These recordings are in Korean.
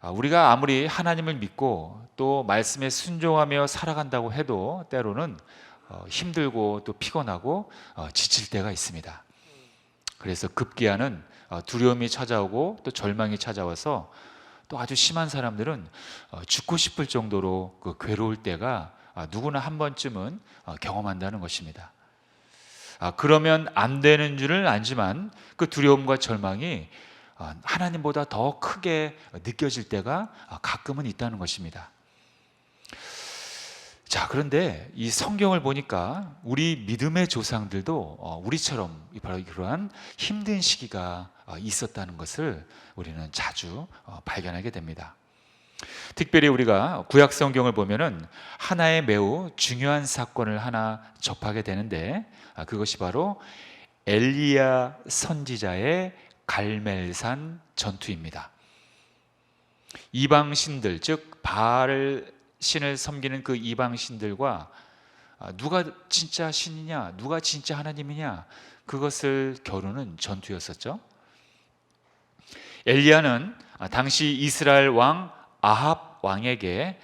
우리가 아무리 하나님을 믿고 또 말씀에 순종하며 살아간다고 해도 때로는 힘들고 또 피곤하고 지칠 때가 있습니다. 그래서 급기야는 두려움이 찾아오고 또 절망이 찾아와서 또 아주 심한 사람들은 죽고 싶을 정도로 그 괴로울 때가 누구나 한 번쯤은 경험한다는 것입니다. 그러면 안 되는 줄을 알지만 그 두려움과 절망이 하나님보다 더 크게 느껴질 때가 가끔은 있다는 것입니다. 자, 그런데 이 성경을 보니까 우리 믿음의 조상들도 우리처럼 바로 그러한 힘든 시기가 있었다는 것을 우리는 자주 발견하게 됩니다. 특별히 우리가 구약 성경을 보면은 하나의 매우 중요한 사건을 하나 접하게 되는데 그것이 바로 엘리야 선지자의 갈멜산 전투입니다. 이방 신들, 즉 바알 신을 섬기는 그 이방 신들과 누가 진짜 신이냐, 누가 진짜 하나님이냐, 그것을 겨루는 전투였었죠. 엘리야는 당시 이스라엘 왕 아합 왕에게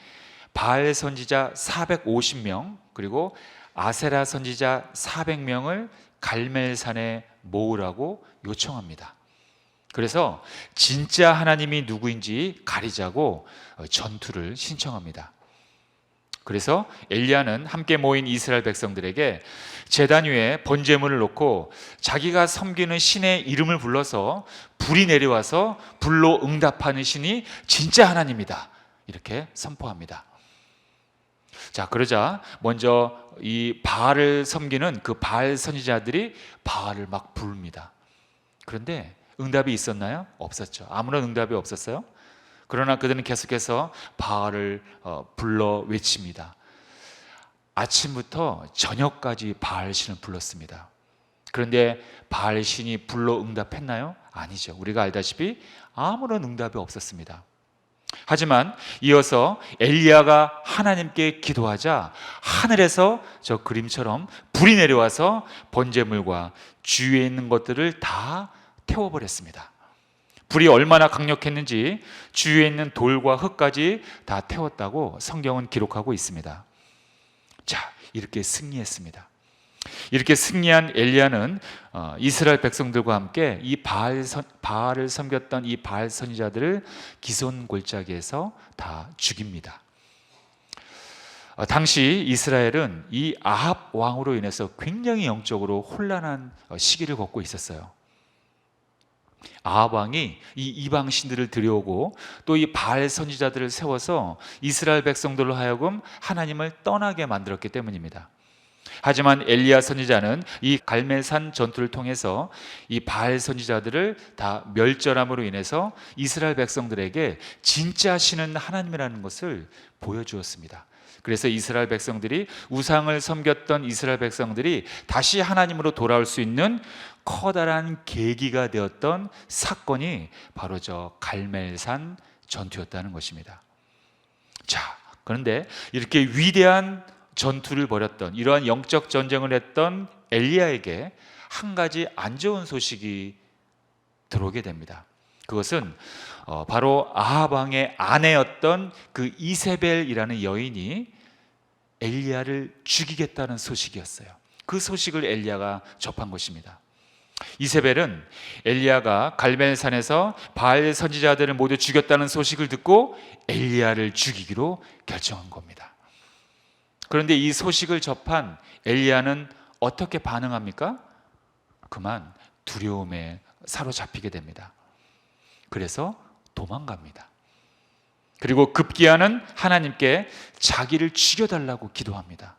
바알 선지자 450명 그리고 아세라 선지자 400명을 갈멜산에 모으라고 요청합니다. 그래서 진짜 하나님이 누구인지 가리자고 전투를 신청합니다. 그래서 엘리야는 함께 모인 이스라엘 백성들에게 제단 위에 번제물을 놓고 자기가 섬기는 신의 이름을 불러서 불이 내려와서 불로 응답하는 신이 진짜 하나님이다, 이렇게 선포합니다. 자, 그러자 먼저 이 바알을 섬기는 그 바알 선지자들이 바알을 막 부릅니다. 그런데 응답이 있었나요? 없었죠. 아무런 응답이 없었어요. 그러나 그들은 계속해서 바알을 불러 외칩니다. 아침부터 저녁까지 바알 신을 불렀습니다. 그런데 바알 신이 불러 응답했나요? 아니죠. 우리가 알다시피 아무런 응답이 없었습니다. 하지만 이어서 엘리야가 하나님께 기도하자 하늘에서 저 그림처럼 불이 내려와서 번제물과 주위에 있는 것들을 다 태워버렸습니다. 불이 얼마나 강력했는지 주위에 있는 돌과 흙까지 다 태웠다고 성경은 기록하고 있습니다. 자, 이렇게 승리했습니다. 이렇게 승리한 엘리야는 이스라엘 백성들과 함께 이 바알을 섬겼던 이 바알 선지자들을 기손 골짜기에서 다 죽입니다. 당시 이스라엘은 이 아합 왕으로 인해서 굉장히 영적으로 혼란한 시기를 겪고 있었어요. 아합 왕이 이 이방 신들을 들여오고 또 이 바알 선지자들을 세워서 이스라엘 백성들로 하여금 하나님을 떠나게 만들었기 때문입니다. 하지만 엘리야 선지자는 이 갈멜산 전투를 통해서 이 바알 선지자들을 다 멸절함으로 인해서 이스라엘 백성들에게 진짜 신은 하나님이라는 것을 보여주었습니다. 그래서 이스라엘 백성들이 우상을 섬겼던 이스라엘 백성들이 다시 하나님으로 돌아올 수 있는 커다란 계기가 되었던 사건이 바로 저 갈멜산 전투였다는 것입니다. 자, 그런데 이렇게 위대한 전투를 벌였던, 이러한 영적 전쟁을 했던 엘리야에게 한 가지 안 좋은 소식이 들어오게 됩니다. 그것은 바로 아합 왕의 아내였던 그 이세벨이라는 여인이 엘리야를 죽이겠다는 소식이었어요. 그 소식을 엘리야가 접한 것입니다. 이세벨은 엘리야가 갈멜산에서 바알 선지자들을 모두 죽였다는 소식을 듣고 엘리야를 죽이기로 결정한 겁니다. 그런데 이 소식을 접한 엘리야는 어떻게 반응합니까? 그만 두려움에 사로잡히게 됩니다. 그래서 도망갑니다. 그리고 급기야는 하나님께 자기를 죽여달라고 기도합니다.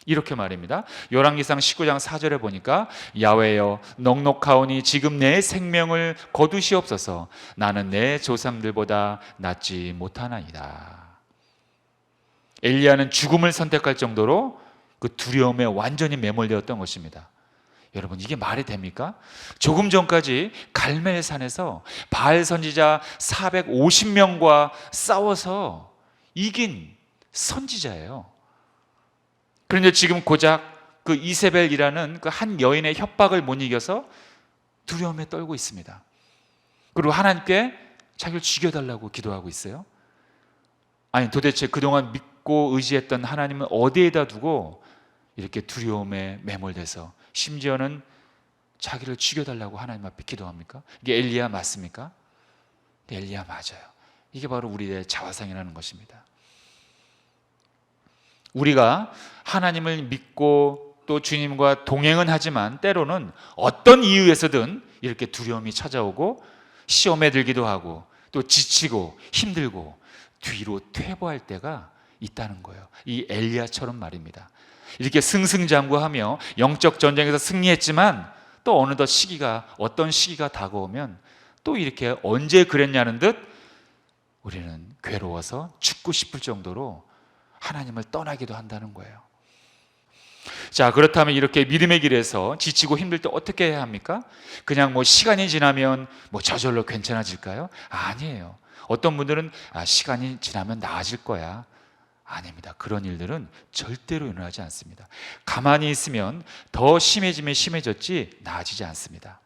이렇게 말입니다. 열왕기상 19장 4절에 보니까 야훼여 넉넉하오니 지금 내 생명을 거두시옵소서. 나는 내 조상들보다 낫지 못하나이다. 엘리야는 죽음을 선택할 정도로 그 두려움에 완전히 매몰되었던 것입니다. 여러분, 이게 말이 됩니까? 조금 전까지 갈멜산에서 바알 선지자 450명과 싸워서 이긴 선지자예요. 그런데 지금 고작 그 이세벨이라는 그 한 여인의 협박을 못 이겨서 두려움에 떨고 있습니다. 그리고 하나님께 자기를 죽여달라고 기도하고 있어요? 아니, 도대체 그동안 믿고 의지했던 하나님은 어디에다 두고 이렇게 두려움에 매몰돼서 심지어는 자기를 죽여달라고 하나님 앞에 기도합니까? 이게 엘리야 맞습니까? 네, 엘리야 맞아요. 이게 바로 우리의 자화상이라는 것입니다. 우리가 하나님을 믿고 또 주님과 동행은 하지만 때로는 어떤 이유에서든 이렇게 두려움이 찾아오고 시험에 들기도 하고 또 지치고 힘들고 뒤로 퇴보할 때가 있다는 거예요. 이 엘리야처럼 말입니다. 이렇게 승승장구하며 영적 전쟁에서 승리했지만 또 어느덧 어떤 시기가 다가오면 또 이렇게 언제 그랬냐는 듯 우리는 괴로워서 죽고 싶을 정도로 하나님을 떠나기도 한다는 거예요. 자, 그렇다면 이렇게 믿음의 길에서 지치고 힘들 때 어떻게 해야 합니까? 그냥 시간이 지나면 저절로 괜찮아질까요? 아니에요. 어떤 분들은 시간이 지나면 나아질 거야. 아닙니다. 그런 일들은 절대로 일어나지 않습니다. 가만히 있으면 더 심해지면 심해졌지 나아지지 않습니다.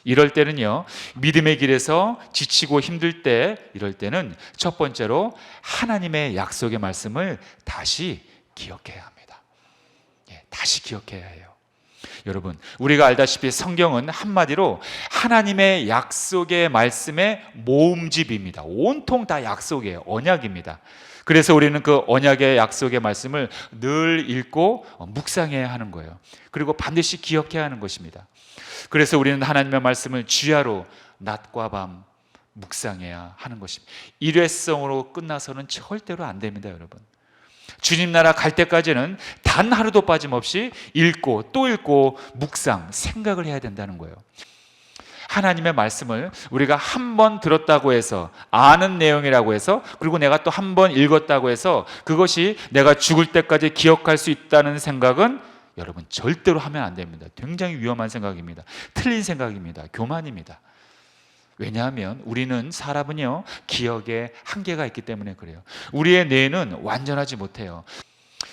이럴 때는요, 믿음의 길에서 지치고 힘들 때, 이럴 때는 첫 번째로 하나님의 약속의 말씀을 다시 기억해야 합니다. 다시 기억해야 해요. 여러분, 우리가 알다시피 성경은 한마디로 하나님의 약속의 말씀의 모음집입니다. 온통 다 약속이에요. 언약입니다. 그래서 우리는 그 언약의 약속의 말씀을 늘 읽고 묵상해야 하는 거예요. 그리고 반드시 기억해야 하는 것입니다. 그래서 우리는 하나님의 말씀을 주야로 낮과 밤 묵상해야 하는 것입니다. 일회성으로 끝나서는 절대로 안 됩니다, 여러분. 주님 나라 갈 때까지는 단 하루도 빠짐없이 읽고 또 읽고 묵상, 생각을 해야 된다는 거예요. 하나님의 말씀을 우리가 한 번 들었다고 해서 아는 내용이라고 해서 그리고 내가 또 한 번 읽었다고 해서 그것이 내가 죽을 때까지 기억할 수 있다는 생각은 여러분 절대로 하면 안 됩니다. 굉장히 위험한 생각입니다. 틀린 생각입니다. 교만입니다. 왜냐하면 우리는 사람은요 기억에 한계가 있기 때문에 그래요. 우리의 뇌는 완전하지 못해요.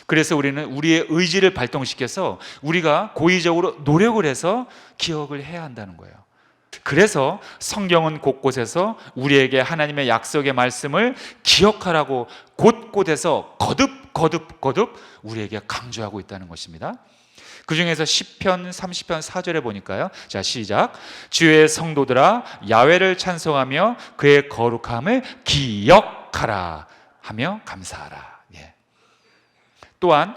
그래서 우리는 우리의 의지를 발동시켜서 우리가 고의적으로 노력을 해서 기억을 해야 한다는 거예요. 그래서 성경은 곳곳에서 우리에게 하나님의 약속의 말씀을 기억하라고 곳곳에서 거듭 우리에게 강조하고 있다는 것입니다. 그 중에서 시편 30편 4절에 보니까요. 자, 시작. 주의 성도들아 야훼를 찬송하며 그의 거룩함을 기억하라 하며 감사하라. 예. 또한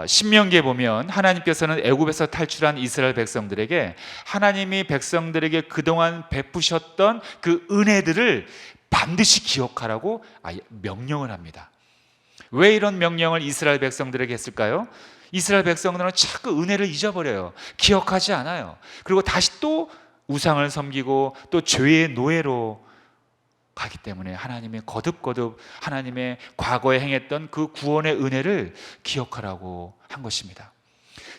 신명기에 보면 하나님께서는 애굽에서 탈출한 이스라엘 백성들에게 하나님이 백성들에게 그동안 베푸셨던 그 은혜들을 반드시 기억하라고 명령을 합니다. 왜 이런 명령을 이스라엘 백성들에게 했을까요? 이스라엘 백성들은 자꾸 은혜를 잊어버려요. 기억하지 않아요. 그리고 다시 또 우상을 섬기고 또 죄의 노예로 가기 때문에 하나님의 거듭 하나님의 과거에 행했던 그 구원의 은혜를 기억하라고 한 것입니다.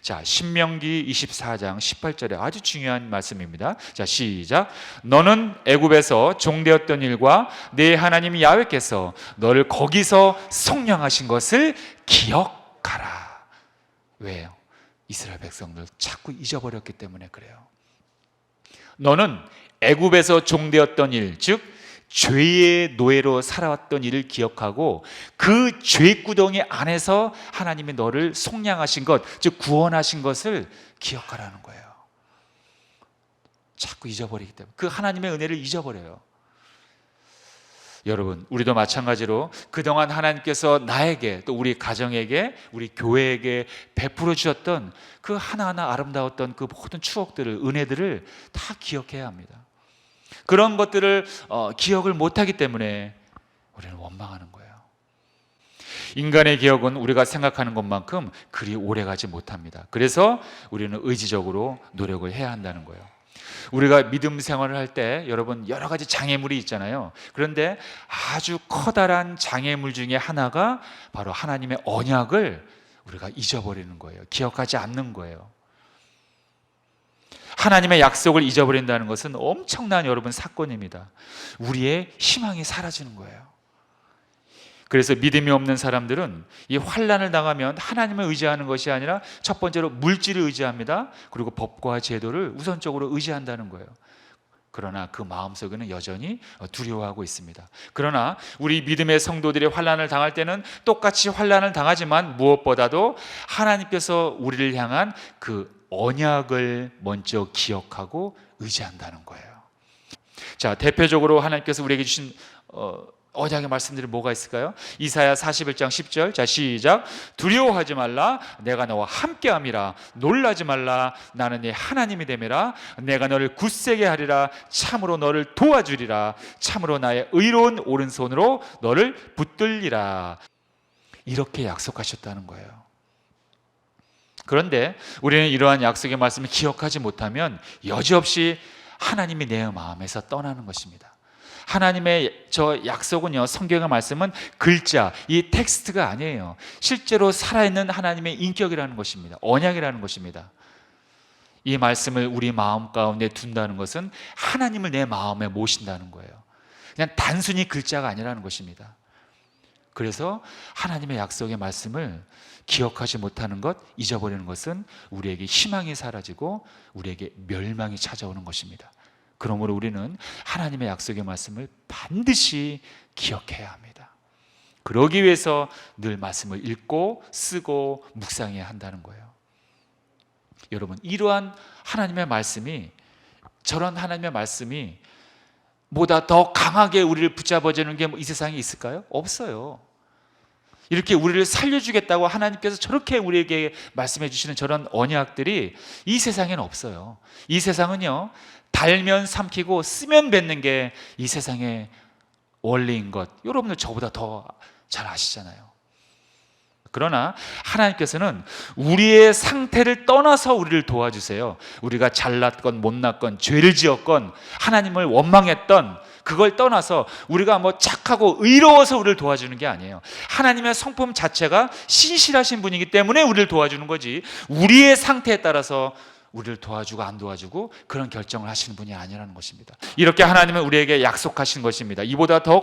자, 신명기 24장 18절에 아주 중요한 말씀입니다. 자, 시작. 너는 애굽에서 종되었던 일과 네 하나님 야훼께서 너를 거기서 속량하신 것을 기억하라. 왜요? 이스라엘 백성들 자꾸 잊어버렸기 때문에 그래요. 너는 애굽에서 종되었던 일, 즉 죄의 노예로 살아왔던 일을 기억하고 그 죄구덩이 안에서 하나님이 너를 속량하신 것, 즉 구원하신 것을 기억하라는 거예요. 자꾸 잊어버리기 때문에 그 하나님의 은혜를 잊어버려요. 여러분, 우리도 마찬가지로 그동안 하나님께서 나에게 또 우리 가정에게 우리 교회에게 베풀어 주셨던 그 하나하나 아름다웠던 그 모든 추억들을, 은혜들을 다 기억해야 합니다. 그런 것들을 기억을 못하기 때문에 우리는 원망하는 거예요. 인간의 기억은 우리가 생각하는 것만큼 그리 오래가지 못합니다. 그래서 우리는 의지적으로 노력을 해야 한다는 거예요. 우리가 믿음 생활을 할 때 여러분 여러 가지 장애물이 있잖아요. 그런데 아주 커다란 장애물 중에 하나가 바로 하나님의 언약을 우리가 잊어버리는 거예요. 기억하지 않는 거예요. 하나님의 약속을 잊어버린다는 것은 엄청난 여러분 사건입니다. 우리의 희망이 사라지는 거예요. 그래서 믿음이 없는 사람들은 이 환난을 당하면 하나님을 의지하는 것이 아니라 첫 번째로 물질을 의지합니다. 그리고 법과 제도를 우선적으로 의지한다는 거예요. 그러나 그 마음속에는 여전히 두려워하고 있습니다. 그러나 우리 믿음의 성도들이 환난을 당할 때는 똑같이 환난을 당하지만 무엇보다도 하나님께서 우리를 향한 그 언약을 먼저 기억하고 의지한다는 거예요. 자, 대표적으로 하나님께서 우리에게 주신 언약의 말씀들이 뭐가 있을까요? 이사야 41장 10절. 자, 시작. 두려워하지 말라. 내가 너와 함께함이라. 놀라지 말라. 나는 네 하나님이 됨이라. 내가 너를 굳세게 하리라. 참으로 너를 도와주리라. 참으로 나의 의로운 오른손으로 너를 붙들리라. 이렇게 약속하셨다는 거예요. 그런데 우리는 이러한 약속의 말씀을 기억하지 못하면 여지없이 하나님이 내 마음에서 떠나는 것입니다. 하나님의 저 약속은요, 성경의 말씀은 글자, 이 텍스트가 아니에요. 실제로 살아있는 하나님의 인격이라는 것입니다. 언약이라는 것입니다. 이 말씀을 우리 마음 가운데 둔다는 것은 하나님을 내 마음에 모신다는 거예요. 그냥 단순히 글자가 아니라는 것입니다. 그래서 하나님의 약속의 말씀을 기억하지 못하는 것, 잊어버리는 것은 우리에게 희망이 사라지고 우리에게 멸망이 찾아오는 것입니다. 그러므로 우리는 하나님의 약속의 말씀을 반드시 기억해야 합니다. 그러기 위해서 늘 말씀을 읽고 쓰고 묵상해야 한다는 거예요. 여러분, 이러한 하나님의 말씀이, 저런 하나님의 말씀이 보다 더 강하게 우리를 붙잡아주는 게 이 세상에 있을까요? 없어요. 이렇게 우리를 살려주겠다고 하나님께서 저렇게 우리에게 말씀해 주시는 저런 언약들이 이 세상에는 없어요. 이 세상은요, 달면 삼키고 쓰면 뱉는 게 이 세상의 원리인 것, 여러분들 저보다 더 잘 아시잖아요. 그러나 하나님께서는 우리의 상태를 떠나서 우리를 도와주세요. 우리가 잘났건 못났건 죄를 지었건 하나님을 원망했던 그걸 떠나서 우리가 뭐 착하고 의로워서 우리를 도와주는 게 아니에요. 하나님의 성품 자체가 신실하신 분이기 때문에 우리를 도와주는 거지, 우리의 상태에 따라서 우리를 도와주고 안 도와주고 그런 결정을 하시는 분이 아니라는 것입니다. 이렇게 하나님은 우리에게 약속하신 것입니다. 이보다 더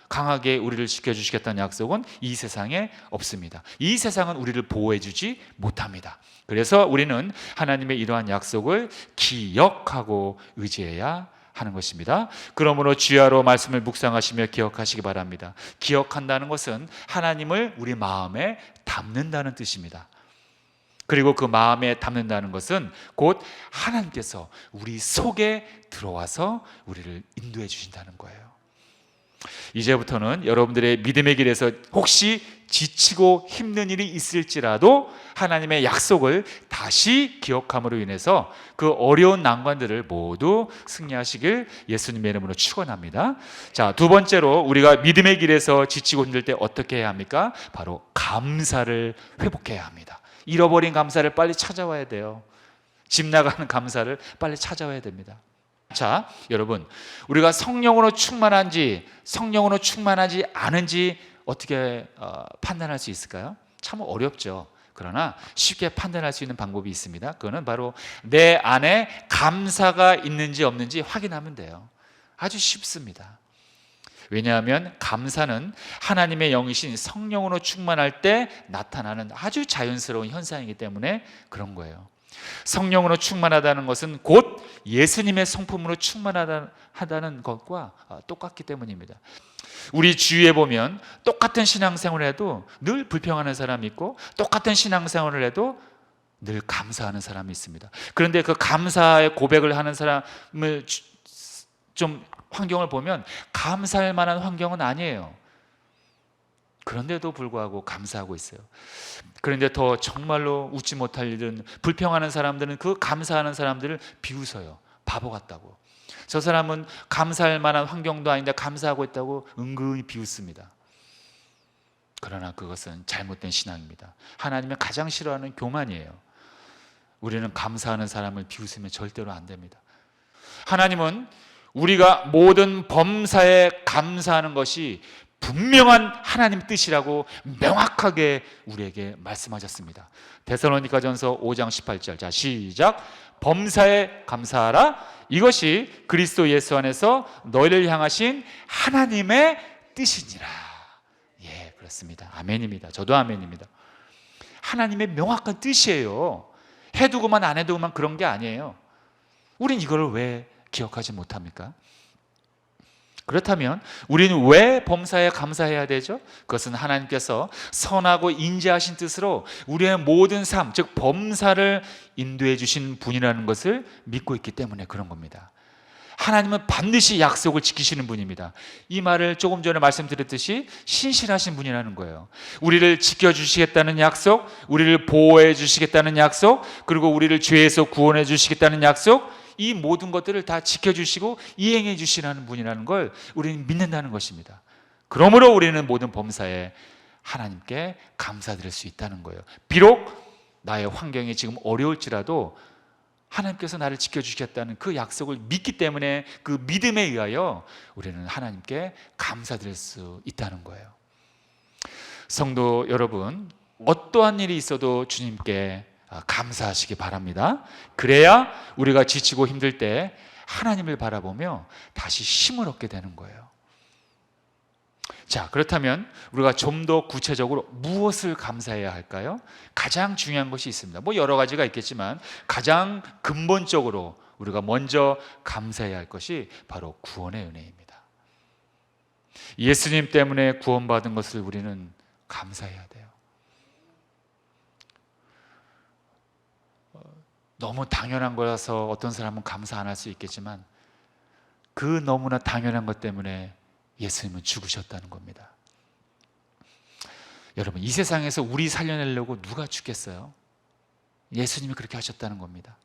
강하게 우리를 지켜주시겠다는 약속은 이 세상에 없습니다. 이 세상은 우리를 보호해주지 못합니다. 그래서 우리는 하나님의 이러한 약속을 기억하고 의지해야 하는 것입니다. 그러므로 주야로 말씀을 묵상하시며 기억하시기 바랍니다. 기억한다는 것은 하나님을 우리 마음에 담는다는 뜻입니다. 그리고 그 마음에 담는다는 것은 곧 하나님께서 우리 속에 들어와서 우리를 인도해 주신다는 거예요. 이제부터는 여러분들의 믿음의 길에서 혹시 지치고 힘든 일이 있을지라도 하나님의 약속을 다시 기억함으로 인해서 그 어려운 난관들을 모두 승리하시길 예수님의 이름으로 축원합니다. 자, 두 번째로 우리가 믿음의 길에서 지치고 힘들 때 어떻게 해야 합니까? 바로 감사를 회복해야 합니다. 잃어버린 감사를 빨리 찾아와야 돼요. 집 나가는 감사를 빨리 찾아와야 됩니다. 자, 여러분, 우리가 성령으로 충만한지 성령으로 충만하지 않은지 어떻게 판단할 수 있을까요? 참 어렵죠. 그러나 쉽게 판단할 수 있는 방법이 있습니다. 그거는 바로 내 안에 감사가 있는지 없는지 확인하면 돼요. 아주 쉽습니다. 왜냐하면 감사는 하나님의 영이신 성령으로 충만할 때 나타나는 아주 자연스러운 현상이기 때문에 그런 거예요. 성령으로 충만하다는 것은 곧 예수님의 성품으로 충만하다는 것과 똑같기 때문입니다. 우리 주위에 보면 똑같은 신앙생활을 해도 늘 불평하는 사람이 있고 똑같은 신앙생활을 해도 늘 감사하는 사람이 있습니다. 그런데 그 감사의 고백을 하는 사람을 좀 환경을 보면 감사할 만한 환경은 아니에요. 그런데도 불구하고 감사하고 있어요. 그런데 더 정말로 웃지 못할 일은 불평하는 사람들은 그 감사하는 사람들을 비웃어요. 바보 같다고. 저 사람은 감사할 만한 환경도 아닌데 감사하고 있다고 은근히 비웃습니다. 그러나 그것은 잘못된 신앙입니다. 하나님이 가장 싫어하는 교만이에요. 우리는 감사하는 사람을 비웃으면 절대로 안 됩니다. 하나님은 우리가 모든 범사에 감사하는 것이 분명한 하나님 뜻이라고 명확하게 우리에게 말씀하셨습니다. 데살로니가전서 5장 18절. 자, 시작. 범사에 감사하라. 이것이 그리스도 예수 안에서 너희를 향하신 하나님의 뜻이니라. 예, 그렇습니다. 아멘입니다. 저도 아멘입니다. 하나님의 명확한 뜻이에요. 해두고만 안 해두고만 그런 게 아니에요. 우린 이걸 왜 기억하지 못합니까? 그렇다면 우리는 왜 범사에 감사해야 되죠? 그것은 하나님께서 선하고 인자하신 뜻으로 우리의 모든 삶, 즉 범사를 인도해 주신 분이라는 것을 믿고 있기 때문에 그런 겁니다. 하나님은 반드시 약속을 지키시는 분입니다. 이 말을 조금 전에 말씀드렸듯이 신실하신 분이라는 거예요. 우리를 지켜주시겠다는 약속, 우리를 보호해 주시겠다는 약속, 그리고 우리를 죄에서 구원해 주시겠다는 약속, 이 모든 것들을 다 지켜주시고 이행해 주시라는 분이라는 걸 우리는 믿는다는 것입니다. 그러므로 우리는 모든 범사에 하나님께 감사드릴 수 있다는 거예요. 비록 나의 환경이 지금 어려울지라도 하나님께서 나를 지켜주시겠다는 그 약속을 믿기 때문에 그 믿음에 의하여 우리는 하나님께 감사드릴 수 있다는 거예요. 성도 여러분, 어떠한 일이 있어도 주님께 감사하시기 바랍니다. 그래야 우리가 지치고 힘들 때 하나님을 바라보며 다시 힘을 얻게 되는 거예요. 자, 그렇다면 우리가 좀 더 구체적으로 무엇을 감사해야 할까요? 가장 중요한 것이 있습니다. 뭐 여러 가지가 있겠지만 가장 근본적으로 우리가 먼저 감사해야 할 것이 바로 구원의 은혜입니다. 예수님 때문에 구원받은 것을 우리는 감사해야 돼요. 너무 당연한 거라서 어떤 사람은 감사 안 할 수 있겠지만 그 너무나 당연한 것 때문에 예수님은 죽으셨다는 겁니다. 여러분, 이 세상에서 우리 살려내려고 누가 죽겠어요? 예수님이 그렇게 하셨다는 겁니다.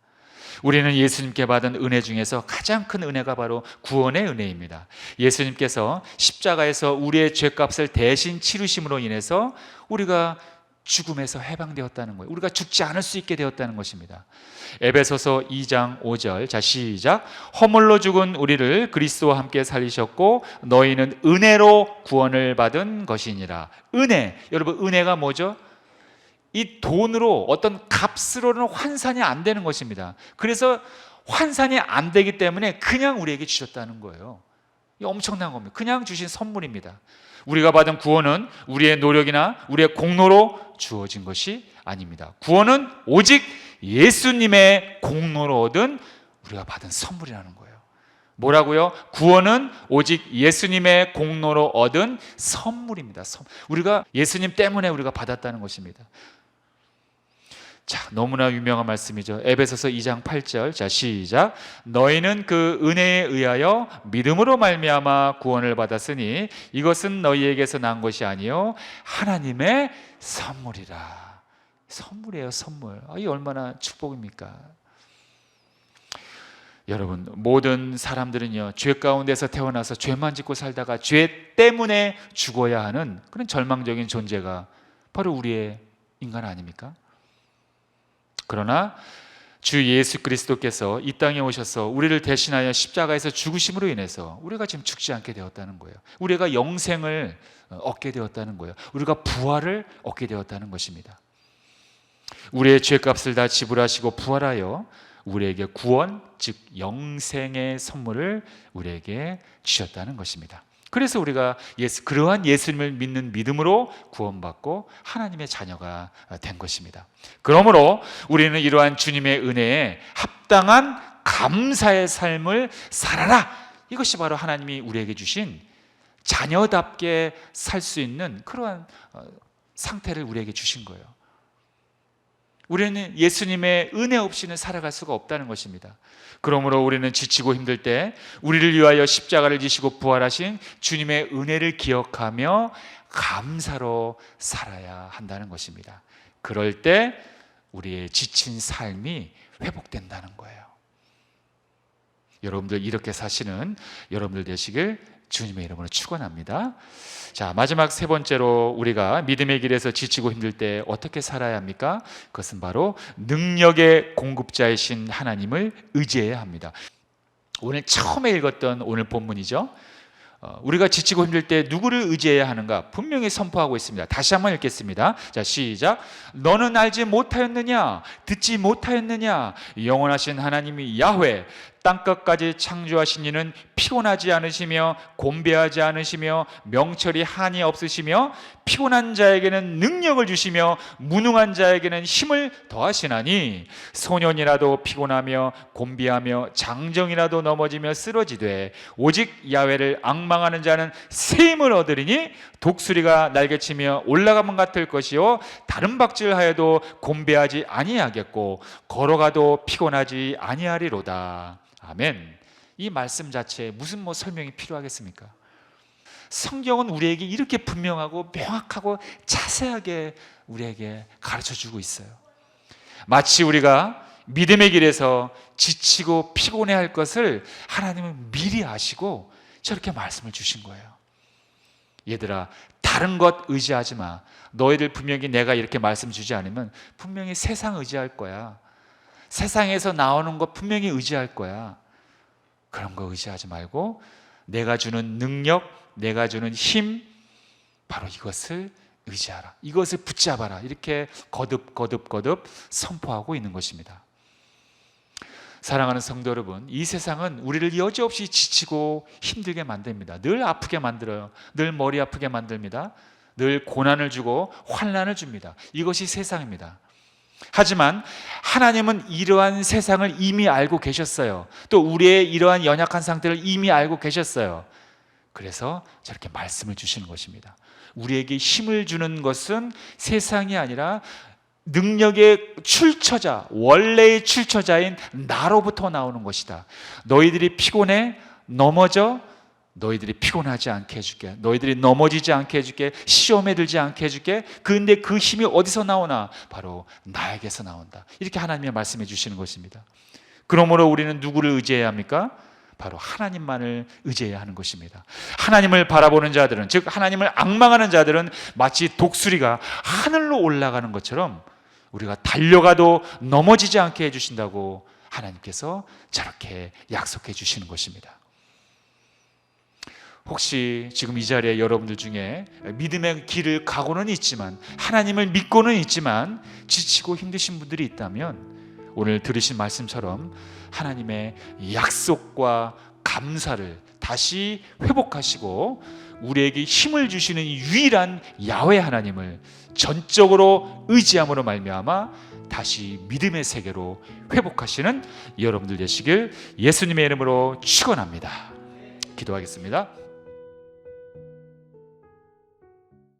우리는 예수님께 받은 은혜 중에서 가장 큰 은혜가 바로 구원의 은혜입니다. 예수님께서 십자가에서 우리의 죄값을 대신 치르심으로 인해서 우리가 죽음에서 해방되었다는 거예요. 우리가 죽지 않을 수 있게 되었다는 것입니다. 에베소서 2장 5절, 자 시작. 허물로 죽은 우리를 그리스도와 함께 살리셨고 너희는 은혜로 구원을 받은 것이니라. 은혜, 여러분 은혜가 뭐죠? 이 돈으로 어떤 값으로는 환산이 안 되는 것입니다. 그래서 환산이 안 되기 때문에 그냥 우리에게 주셨다는 거예요. 이 엄청난 겁니다. 그냥 주신 선물입니다. 우리가 받은 구원은 우리의 노력이나 우리의 공로로 주어진 것이 아닙니다. 구원은 오직 예수님의 공로로 얻은 우리가 받은 선물이라는 거예요. 뭐라고요? 구원은 오직 예수님의 공로로 얻은 선물입니다. 우리가 예수님 때문에 우리가 받았다는 것입니다. 자, 너무나 유명한 말씀이죠. 에베소서 2장 8절, 자 시작. 너희는 그 은혜에 의하여 믿음으로 말미암아 구원을 받았으니 이것은 너희에게서 난 것이 아니요 하나님의 선물이라. 선물이에요, 선물. 이 얼마나 축복입니까? 여러분, 모든 사람들은요 죄 가운데서 태어나서 죄만 짓고 살다가 죄 때문에 죽어야 하는 그런 절망적인 존재가 바로 우리의 인간 아닙니까? 그러나 주 예수 그리스도께서 이 땅에 오셔서 우리를 대신하여 십자가에서 죽으심으로 인해서 우리가 지금 죽지 않게 되었다는 거예요. 우리가 영생을 얻게 되었다는 거예요. 우리가 부활을 얻게 되었다는 것입니다. 우리의 죄값을 다 지불하시고 부활하여 우리에게 구원, 즉 영생의 선물을 우리에게 주셨다는 것입니다. 그래서 우리가 그러한 예수님을 믿는 믿음으로 구원받고 하나님의 자녀가 된 것입니다. 그러므로 우리는 이러한 주님의 은혜에 합당한 감사의 삶을 살아라. 이것이 바로 하나님이 우리에게 주신 자녀답게 살 수 있는 그러한 상태를 우리에게 주신 거예요. 우리는 예수님의 은혜 없이는 살아갈 수가 없다는 것입니다. 그러므로 우리는 지치고 힘들 때 우리를 위하여 십자가를 지시고 부활하신 주님의 은혜를 기억하며 감사로 살아야 한다는 것입니다. 그럴 때 우리의 지친 삶이 회복된다는 거예요. 여러분들 이렇게 사시는 여러분들 되시길 주님의 이름으로 축원합니다. 자, 마지막 세 번째로 우리가 믿음의 길에서 지치고 힘들 때 어떻게 살아야 합니까? 그것은 바로 능력의 공급자이신 하나님을 의지해야 합니다. 오늘 처음에 읽었던 오늘 본문이죠. 우리가 지치고 힘들 때 누구를 의지해야 하는가? 분명히 선포하고 있습니다. 다시 한번 읽겠습니다. 자, 시작. 너는 알지 못하였느냐? 듣지 못하였느냐? 영원하신 하나님이 야훼 땅끝까지 창조하신 이는 피곤하지 않으시며 곤배하지 않으시며 명철이 한이 없으시며 피곤한 자에게는 능력을 주시며 무능한 자에게는 힘을 더하시나니 소년이라도 피곤하며 곤비하며 장정이라도 넘어지며 쓰러지되 오직 야훼를 앙망하는 자는 새 힘을 얻으리니 독수리가 날개치며 올라가면 같을 것이요 다른 박질하여도 곤배하지 아니하겠고 걸어가도 피곤하지 아니하리로다. 아멘. 이 말씀 자체에 무슨 설명이 필요하겠습니까? 성경은 우리에게 이렇게 분명하고 명확하고 자세하게 우리에게 가르쳐주고 있어요. 마치 우리가 믿음의 길에서 지치고 피곤해할 것을 하나님은 미리 아시고 저렇게 말씀을 주신 거예요. 얘들아, 다른 것 의지하지 마. 너희들 분명히 내가 이렇게 말씀 주지 않으면 분명히 세상 의지할 거야. 세상에서 나오는 것 분명히 의지할 거야. 그런 거 의지하지 말고 내가 주는 능력, 내가 주는 힘, 바로 이것을 의지하라. 이것을 붙잡아라. 이렇게 거듭 선포하고 있는 것입니다. 사랑하는 성도 여러분, 이 세상은 우리를 여지없이 지치고 힘들게 만듭니다. 늘 아프게 만들어요. 늘 머리 아프게 만듭니다. 늘 고난을 주고 환난을 줍니다. 이것이 세상입니다. 하지만 하나님은 이러한 세상을 이미 알고 계셨어요. 또 우리의 이러한 연약한 상태를 이미 알고 계셨어요. 그래서 저렇게 말씀을 주시는 것입니다. 우리에게 힘을 주는 것은 세상이 아니라 능력의 출처자, 원래의 출처자인 나로부터 나오는 것이다. 너희들이 피곤해 넘어져, 너희들이 피곤하지 않게 해줄게. 너희들이 넘어지지 않게 해줄게. 시험에 들지 않게 해줄게. 근데 그 힘이 어디서 나오나? 바로 나에게서 나온다. 이렇게 하나님이 말씀해 주시는 것입니다. 그러므로 우리는 누구를 의지해야 합니까? 바로 하나님만을 의지해야 하는 것입니다. 하나님을 바라보는 자들은, 즉 하나님을 앙망하는 자들은 마치 독수리가 하늘로 올라가는 것처럼 우리가 달려가도 넘어지지 않게 해주신다고 하나님께서 저렇게 약속해 주시는 것입니다. 혹시 지금 이 자리에 여러분들 중에 믿음의 길을 가고는 있지만, 하나님을 믿고는 있지만 지치고 힘드신 분들이 있다면 오늘 들으신 말씀처럼 하나님의 약속과 감사를 다시 회복하시고 우리에게 힘을 주시는 유일한 야훼 하나님을 전적으로 의지함으로 말미암아 다시 믿음의 세계로 회복하시는 여러분들 되시길 예수님의 이름으로 축원합니다. 기도하겠습니다.